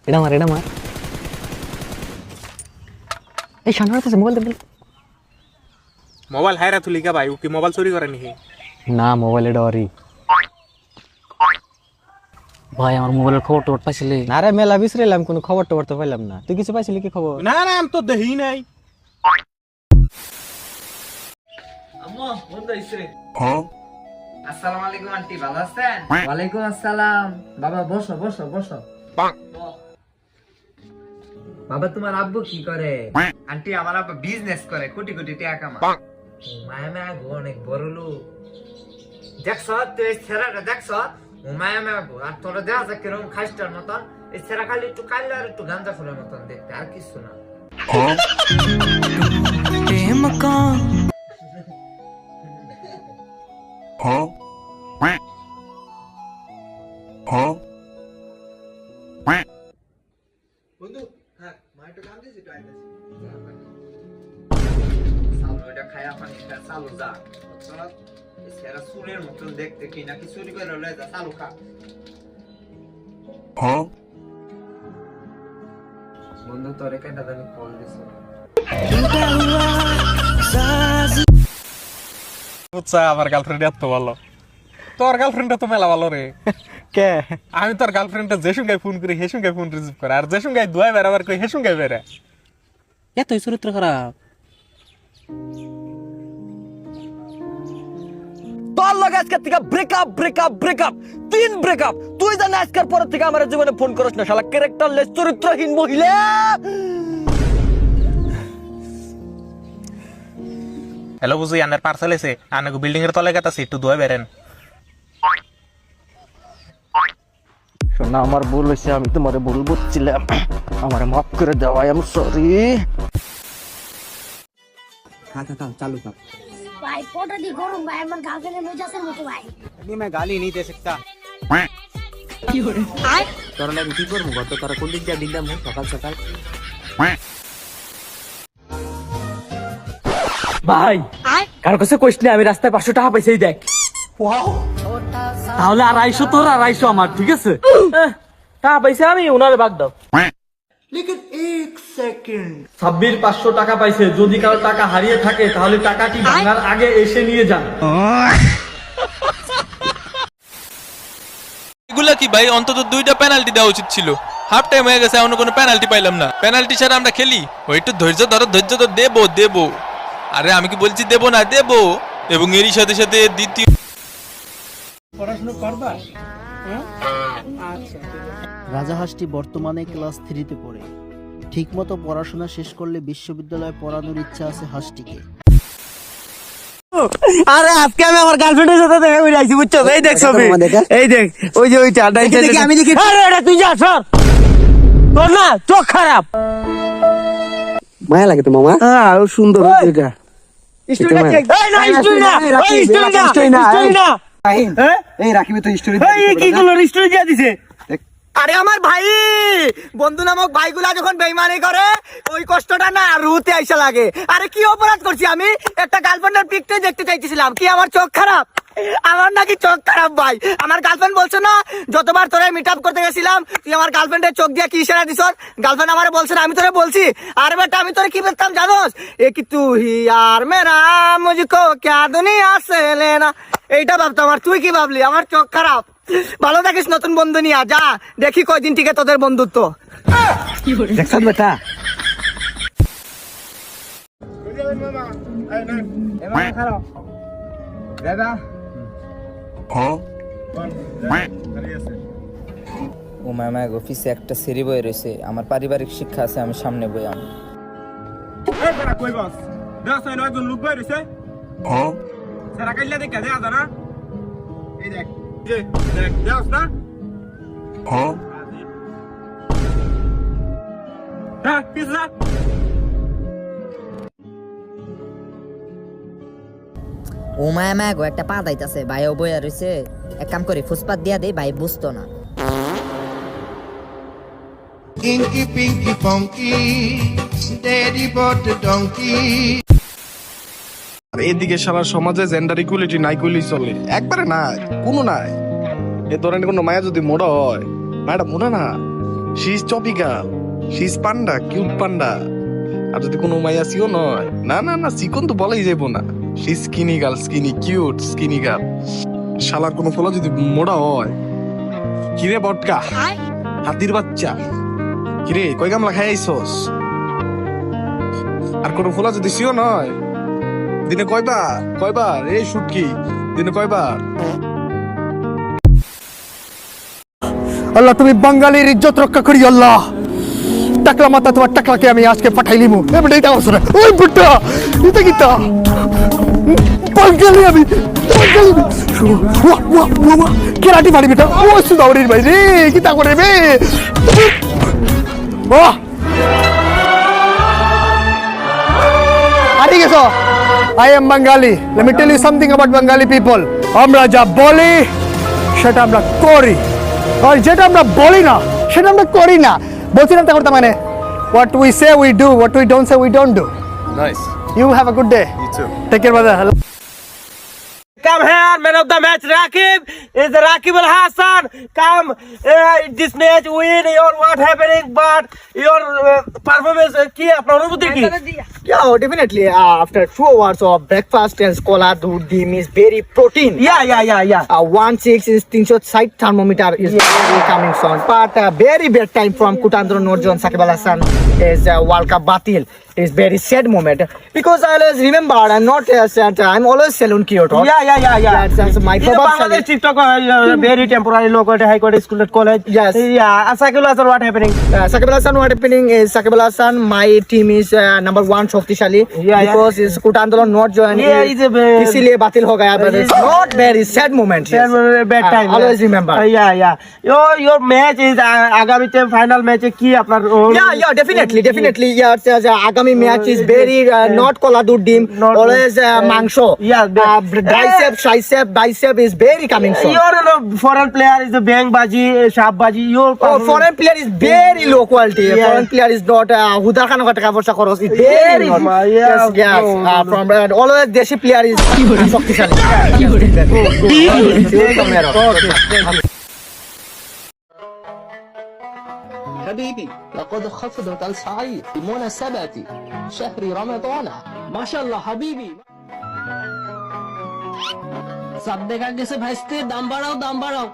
এটা মার এই সামনে আছে মোবাইল দে মোবাইল হায়রা তুলি কা ভাই ও কি মোবাইল চুরি করে নাকি না মোবাইলে ডরি ভাই আমার মোবাইলের খবর টবর পাইছিলি না রে মেলা বিছরাইলাম কোনো খবর টবর তো পাইলাম না তুই কিছু পাইছিলি কি খবর না না আমি তো দেই নাই আম্মু বন্ধু ইসরে আসসালামু আলাইকুম আন্টি ভালো আছেন ওয়ালাইকুম আসসালাম বাবা বসো বসো বসো বাবা তোমার আব্বু কি করে আন্টি আমার আব্বু বিজনেস করে কোটি কোটি টাকা কামায় মায়া মায়া গো অনেক বড় লোক দেখছো তুই এই ছেলেটা দেখছো ও মায়া মায়া গো আর তোরা দেখা যায় কিরকম খাইস্টার মতন এই ছেলে খালি একটু কাইলে আর একটু গাঞ্জা ফুলের মতন দেখতে আর কিছু না বন্ধু হ্যাঁ মাইটো কাম দিছি তো আইতাছি সালো এটা খায়া পানি খা সালো যা চল এই সেরা সুরের মতন দেখতে কি নাকি চুরি করে লয়ে যা সালো খা বন্ধু তোরে কেটা দামি কল দিছো বুঝছা আমার গার্লফ্রেন্ড এত ভালো তোর গার্লফ্রেন্ডটা তো মেলা ভালো রে কে আমি তোর গার্লফ্রেন্ডটা যে সঙ্গে ফোন করি হে সঙ্গে ফোন রিসিভ করে আর যে সঙ্গে দুয়াই বেড়াবার কই হে সঙ্গে বেড়ে এতই চরিত্র খারাপ তোর লগে আজকের থেকে ব্রেকআপ 3 ব্রেকআপ তুই জানি আজকের পর থেকে আমার জীবনে ফোন করিস না শালা ক্যারেক্টারলেস চরিত্রহীন মহিলা হ্যালো বুঝি আনার পার্সেল এসে আনাকে বিল্ডিং এর তলে গেতাছি একটু দুয়াই বেরেন শোনা আমার ভুল হয়েছে আমি তোমারে ভুল বুঝছিলাম আমারে মাফ করে দাও আই এম সরি খা চালু কর भाई फोटो दी गरम भाई আমার গার্লফ্রেন্ডের মেজাজের মতো ভাই अभी मैं गाली नहीं दे सकता কি করে আয় তোরা লাগি কি করব গত তোরা কোন দিক দিয়ে দিলাম সকাল সকাল ভাই কার কাছে কইস না আমি রাস্তায় 500 টাকা পাইছি দেখ তাহলে 250 তোর 250 আমার ঠিক আছে টাকা পাইছে আমি ওনারে ভাগ দাও লেকিন 1 সেকেন্ড সাব্বির 500 টাকা পাইছে যদি কারো টাকা হারিয়ে থাকে তাহলে টাকাটি ভাঙার আগে এসে নিয়ে যান এগুলা কি ভাই অন্তত 2টা পেনাল্টি দেওয়া উচিত ছিল হাফ টাইম হয়ে গেছে এখনো কোনো পেনাল্টি পাইলাম না পেনাল্টি ছাড়া আমরা খেলি ওই একটু ধৈর্য তো দেবো আরে আমি কি বলছি দেবো না দেবো এবং এরই সাথে সাথে দ্বিতীয় পড়াশোনা করবা রাজাহাঁসটি বর্তমানে ক্লাস 3-তে পড়ে ঠিকমতো পড়াশোনা শেষ করলে বিশ্ববিদ্যালয়ে পড়ানোর ইচ্ছা আছে হাঁসটিকে। আরে আজকে আমি আমার গার্লফ্রেন্ডের সাথে দেখা করে আইছি বুঝছো এই দেখ ছবি এই দেখ ওই যে ওইটা দেখি আমি দেখি আরে এটা তুই যা সর তোর না চোখ খারাপ মায়া লাগে তো মামা হ্যাঁ ও সুন্দর এটা স্টোরিটা চেক এই না স্টোরি না এই রাখিবে তো স্টোরি এই কি গুলো স্টোরি দিয়ে দিছে আরে আমার ভাই বন্ধু নামক ভাইগুলা যখন বেইমানি করে ওই কষ্টটা না রুতে আইসা লাগে আরে কি অপরাধ করছি আমি একটা গার্লফ্রেন্ডের পিকটা দেখতে চাইতেছিলাম কি আমার চোখ খারাপ আমার নাকি চোখ খারাপ ভাই আমার গার্লফ্রেন্ড বলছে না যতবার তোরে মিট আপ করতে গেছিলাম তুই আমার গার্লফ্রেন্ডের চোখ দিয়ে কি ইশারা দিছস গার্লফ্রেন্ড আমারে বলছে না আমি তোরে বলছি আরে বেটা আমি তোরে কি বলতাম জানোস এ কি তুই হি यार मेरा मुझको क्या दुनिया से लेना এইটা ভাবতাম আর তুই কি ভাবলি আমার চোখ খারাপ ভালো থাকিস নতুন বন্ধু নিয়ে যা দেখি কয়দিন টিকে তোদের বন্ধুত্ব দেখছ বেটা দাদা ও মামা অফিসে একটা সেরি বই রয়েছে আমার পারিবারিক শিক্ষা আছে আমি সামনে বই আম এই বড় কই বস দাস হয় একজন লোক বাইরে রইছে সারা কাইলা দেখা যায় না এই দেখ দেখ দাস না হ্যাঁ পিছলা ও মায়া গো একটা পা দাইতাছে ভাইও বইয়া রইছে এক কাম করি ফুসপাত দিয়া দেই ভাই বুঝতো না Inky Pinky Funky, Daddy bought the donkey. আর এদিকে সারা সমাজে জেন্ডার ইকুয়ালিটি নাই কইলেই চলে একবারে নাই কোনো নাই এ ধরনের কোনো মায়া যদি মোড়া হয় মায়াটা মোড়া না she is topical, she is panda, cute panda. আর যদি কোনো মাইয়া সিও নয়, না না না, চিকন তো বলাই যাইব না। She skinny girl, skinny cute skinny girl. শালার কোনো ফলা যদি মোড়া হয়, কিরে বটকা হাতির বাচ্চা, কিরে কয় গামলা খাই আইছস? আর কোনো ফলা যদি সিও নয়, দিনে কয়বার এই শুটকি, দিনে কয়বার? আল্লাহ তুমি বাঙালির ইজ্জত রক্ষা করি আল্লাহ। টাকলা মাথা তোমার টাকলাকে আমি আজকে পাঠাইলিমু। এবারে এটা অবসর ওই বুট্টা এটা কিটা বাঙালি আমি বাঙালি কেরাটি পারি বেটা ও সুদাউরির ভাই রে কিতা করে বে বাহ আদি গেছো। I am Bengali. Let me tell you something about Bengali people. আমরা যা বলি সেটা আমরা করি, আর যেটা আমরা বলি না সেটা আমরা করি না। বলছিলাম তা করতে মানে what we say we do, what we don't say we don't do. Nice. You have a good day. You too. Take care, brother. Hello. Come here, man of the match, Rakib. Is Rakib Al Hassan. Come, this match win. Your what happening, but your performance. Ki apna anubhuti ki? Yeah, definitely. After 2 hours of breakfast and scholar dim is very protein. Yeah. 1.6 is 360 thermometer is very coming soon. But very bad time from Kutandro Norjon Sakib Al Hassan is World Cup Batil. Is very sad moment because I always remember and not I'm always Salon Kyoto. Yeah. That's my In the problem. Bangladesh TikTok, very temporary local high court school at college. Yes. Yeah. Sakib Al Hassan, what happening? Sakib Al Hassan, what happening is Sakib Al Hassan, my team is number 1 Shoktishali because is Kutandolo not joined. Yeah, it's a इसलिए बातिल हो गया but it's not very sad moment. bad time. Always remember. Yeah. Your match is agami final match ki apnar Yeah, definitely. Yeah, Agami match is very not Koladur dim, always Mangsho. Tricep, bicep is very coming soon. Your foreign player is a bang baji, sharp baji. Your Foreign player is very low quality. Yeah. Foreign player is not Hudar Khan Kotaka for Sakoros. It's very not. Yes. From always Deshi player is Shoktishali. حبيبي لقد خفضت السعير بمناسبة شهر رمضان ما شاء الله حبيبي সব দেখা গেছে ভাইস্তে দাম বাড়াও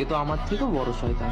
এ তো আমার থেকেও বড় শয়তান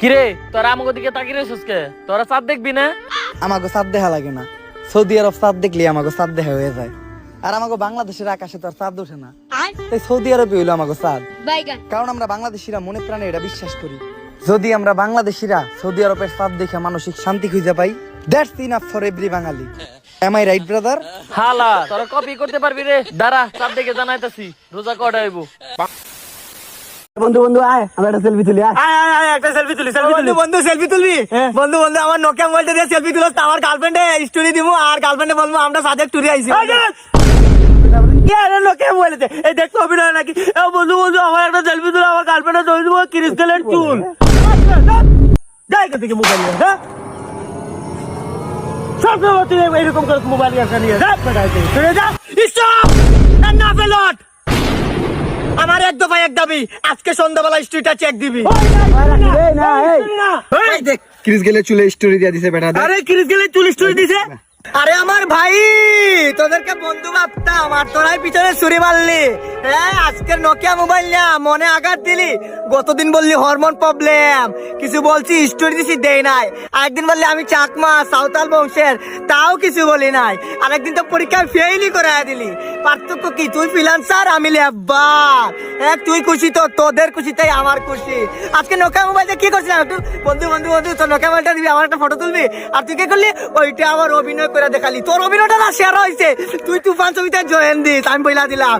কিরে তোরা আমাকে দিকে তাকিয়ে রেছিস কে? তোরা চাঁদ দেখবি না? আমাকে চাঁদ দেখা লাগে না। সৌদি আরব চাঁদ দেখলে আমাকে চাঁদ দেখা হয়ে যায়। আর আমাকে বাংলাদেশের আকাশে তো আর চাঁদ ওঠে না, তাই সৌদি আরবে হইলো আমাকে চাঁদ। কারণ আমরা বাংলাদেশিরা মনে প্রাণে এটা বিশ্বাস করি, যদি আমরা বাংলাদেশিরা সৌদি আরবের চাঁদ দেখে মানসিক শান্তি খুঁজে পাই, that's enough for every Bangali. Am I right brother? হালা তোরা কপি করতে পারবি রে? দাঁড়া চাঁদ দেখে জানাইতাছি রোজা কটা হইব। বন্ধু আয় আমরা একটা সেলফি তুলি। আয় একটা সেলফি তুলি বন্ধু সেলফি তুলবি? বন্ধু আমার নোকিয়া মোবাইলটা দিয়ে সেলফি তুলো, আমার গার্লফ্রেন্ডে স্টোরি দিব আর গার্লফ্রেন্ডে বলবো আমরা সাজেক টুরি আইছি। লোকে বলেছে এই দেখতো অভিনয় নাকি? বন্ধু আমার একটা সেলফি তুলে আমার গার্লফ্রেন্ডে তৈরি দেবো ক্রিস্টালের চুল। যাই থেকে মোবাইল হ্যাঁ সবসময় তুই এরকম করে মোবাইল নিয়ে যা। আমার এক দফা এক দাবি, আজকে সন্ধ্যাবেলা স্টোরিটা চেক দিবি। ক্রিস গেলে চুলে স্টোরি দিয়ে দিছে বেটা। আরে ক্রিস গেলে চুল স্টোরি দিছে? আরে আমার ভাই তোদেরকে বন্ধু ভাবতাম আর তোরাই পিছনে ছুরি মারলি। হ্যাঁ আজকের নোকিয়া মোবাইল না মনে আঘাত দিলি। গতদিন বললি হরমোন প্রবলেম, কিছু বলছি স্টোরি দিছি দেই নাই। আরেকদিন বললি আমি চাকমা সাঁওতাল বংশের, তাও কিছু বলি নাই। আরেকদিন তো পরীক্ষায় ফেইলই করে দিলি। পার্থক্য কি? তুই ফ্রিল্যান্সার, আমি লেবার। এক তুই খুশি তো তোদের খুশিতেই আমার খুশি। আজকে নোকিয়া মোবাইলটা কি করছিলাম, একটু বন্ধু বন্ধু বন্ধু তোর নোকিয়া মোবাইলটা দিবি, আমার একটা ফটো তুলবি। আর তুই কি করলি? ওইটা আবার অভিনয় করে দেখালি। তোর অভিনয়টা না শেয়ার হয়েছে, তুই তুফান ছবিতে জয়েন দিস, আমি বইলা দিলাম।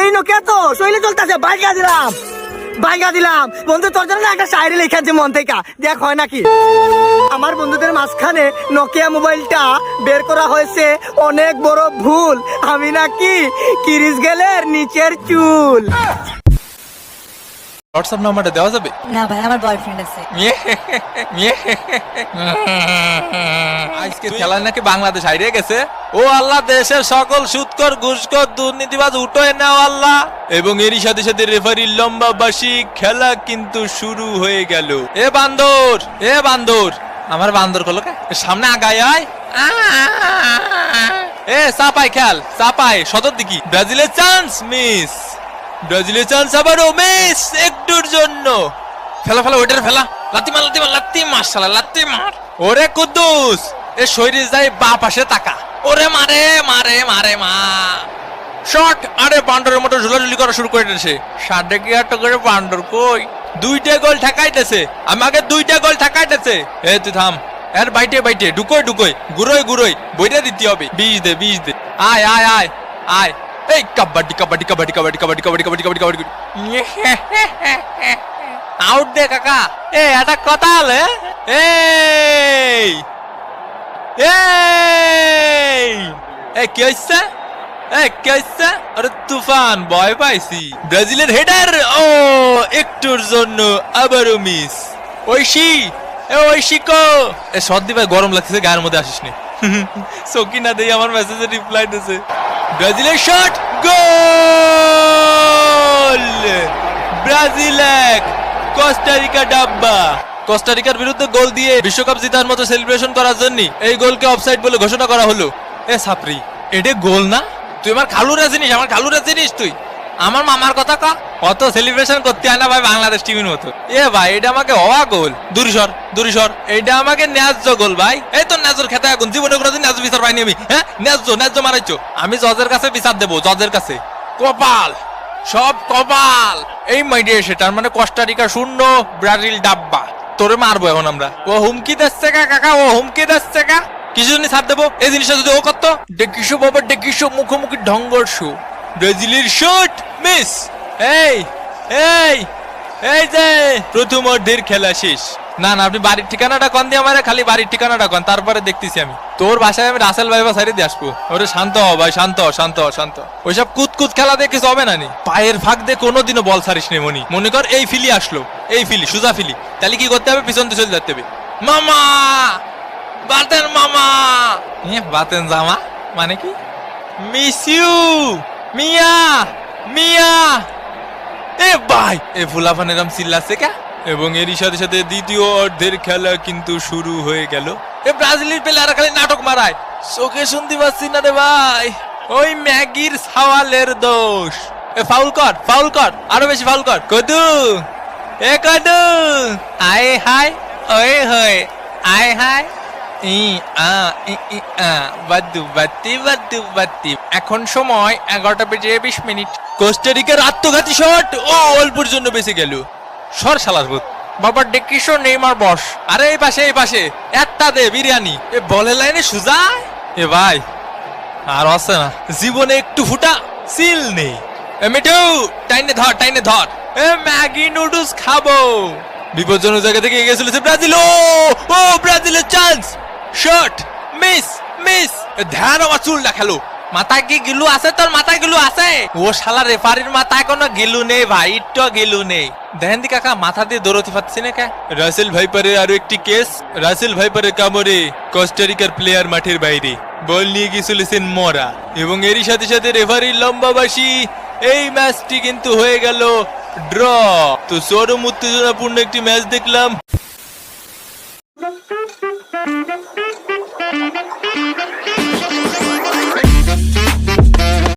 এই নোকিয়া তো শৈলে চলতেছে, বাইকা দিলাম বন্ধু। তোর জন্য একটা শায়রি লেখাচ্ছে মন থেকে, দেখ হয় নাকি। আমার বন্ধুদের মাঝখানে নোকিয়া মোবাইলটা বের করা হয়েছে অনেক বড় ভুল। আমি নাকি কিরিস গেলের নিচের চুল। হোয়াটসঅ্যাপ নাম্বারটা দেওয়া যাবে? না ভাই, আমার বয়ফ্রেন্ড আছে। আজকে খেলায় নাকি বাংলাদেশ হারিয়ে গেছে। ও আল্লাহ, দেশের সকল সুদখোর ঘুষখোর দুর্নীতিবাজ উঠোয় নাও আল্লাহ। এবং এরই সাথে সাথে রেফারির লম্বা বাঁশি, খেলা কিন্তু শুরু হয়ে গেল। এ বান্দর আমার বান্দর কলো কে সামনে আগায় আয়। এ চাপাই খেল, চাপাই সদর দিকি। ব্রাজিলের চান্স মিস, ব্রাজিলের চান্স আবারও মিস একটুর জন্য। ফেলা ওইটার ফেলা, লাত্তি মার শালা, লাত্তি মার। ওরে কুদ্দুস, এ শরীর যায় বা পাশে তাকা। ওরে মারে মা শট। আরে বান্ডরের মতো ঝুলাঝুলি করা শুরু করে দিয়েছে। 60 কি 8 করে বান্ডর কই 2টা গোল ঠেকাইতেছে, আমাকে 2টা গোল ঠেকাইতেছে। এ তুই থাম, এর বাইটে ঢুকোই গুরোই বইটা দিতে হবে। 20 দে আয়। এই কাবাডি আউট দে কাকা। এ এটা কথা হলে কি হচ্ছে? আরে তুফান ভয় পাইছি। ব্রাজিলের হেডার, ও একটুর জন্য আবারও মিস। ঐশিকো এ সর্দি ভাই, গরম লাগতেছে, গায়ের মধ্যে আসিস নি। সকিনা দেই আমার মেসেজে রিপ্লাই দিতেছে। ব্রাজিলের শট, গোল। ব্রাজিল 1 কোস্টারিকা ডাব্বা। কোস্টারিকার বিরুদ্ধে গোল দিয়ে বিশ্বকাপ জেতার মতো সেলিব্রেশন করার জন্য এই গোলকে অফসাইড বলে ঘোষণা করা হলো। এ সাপরি, এটা গোল না? তুই আমার খালুরা চিনিস, তুই আমার মামার কথা কা। অত সেলিব্রেশন করতে হয় না ভাই বাংলাদেশ টিমের মতো। এ ভাই এটা আমাকে হওয়া গোল। দূরিসর এটা আমাকে ন্যায্য গোল ভাই। এই তো ন্যায্যর খেতে এখন জীবনে কোনোদিন ন্যায্য বিচার পাইনি আমি। হ্যাঁ ন্যায্য মারাইছো। আমি জজের কাছে বিচার দেবো, জজের কাছে। কপাল, সব কপাল। এই মাইডে সেটার মানে কোস্টারিকা 0 ব্রাজিল ডাব্বা। তোরে মারবো এখন আমরা। ও হুমকি দিচ্ছে কাকা, কিছু জন্য ছাড় দেবো। এই জিনিসটা যদি ও করতো, ডেকিসো মুখোমুখি ঢঙ্গর শো। ব্রাজিলের শট মিস। এই যে প্রথম অর্ধের খেলা শেষ। না আপনি বাড়ির ঠিকানাটা কন দিয়ে আমারে, খালি বাড়ির ঠিকানাটা কন, তারপরে দেখতেছি আমি। তোর বাসায় আমি রাসেল ভাই সাইডে দিয়ে আসবো। ওরে শান্ত হ ভাই, শান্ত। ওইসব কুতকুত খেলা দিয়ে কিছু হবে না নি। পায়ের ফাঁক দিয়ে কোনোদিনও বল ছাড়িস নি মনে কর এই ফিলি আসলো, এই ফিলি সুজা ফিলি, তাহলে কি করতে হবে? পিছন দিয়ে চলে যেতে হবে। মামা বাতেন জামা মানে কি? মিস ইউ মিয়া। এ ভাই, এ ফুলাফান এরম চিল্লাছে কে? এবং এরই সাথে সাথে দ্বিতীয় অর্ধের খেলা কিন্তু শুরু হয়ে গেল। এ ব্রাজিলের প্লেয়াররা খালি নাটক মারায়, চোখে শুনতে পাচ্ছি না রে ভাই। ওই ম্যাগির সাওয়ালের দোষ। এ ফাউল কর, আরো বেশি ফাউল কর। কদু আয় হায়, ওই হয় আয় হায়। এখন সময় 11:20। কোস্টারিকার আত্মঘাতী শট, ও অল্পের জন্য বেঁচে গেল। সর শালার ভূত। বাবা ডেকিসো নেইমার বস। আরে এই পাশে একটা দে বিরিয়ানি। এ বলের লাইনে সুজা। এ ভাই আর আছে না, জীবনে একটু ফুটা সিল নেই। এ মিঠু টাইনে ধর। এ ম্যাগি নুডলস খাবো। বিপজ্জনক জায়গা থেকে এগিয়ে চলেছে ব্রাজিল। ও ব্রাজিলের চান্স, শট মিস। ধ্যান আমার চুলটা খেলো। মাথায় কি গিলু আছে? তোর মাথায় গিলু আছে? ও শালা রেফারির মাথায় কোনো গিলু নেই ভাই, একটু গিলু নেই। দেখেন দি কাকা, মাথা দিয়ে দৌড়তে পারছি না কে? রাসেল ভাইপারের আরো একটি কেস। রাসেল ভাইপারের কামড়ে কোস্টারিকার প্লেয়ার মাঠের বাইরে, বল নিয়ে গিয়েছিলেন মরা। এবং এরই সাথে সাথে রেফারির লম্বা বাঁশি। এই ম্যাচটি কিন্তু হয়ে গেল ড্র। তো চরম উত্তেজনাপূর্ণ একটি ম্যাচ দেখলাম।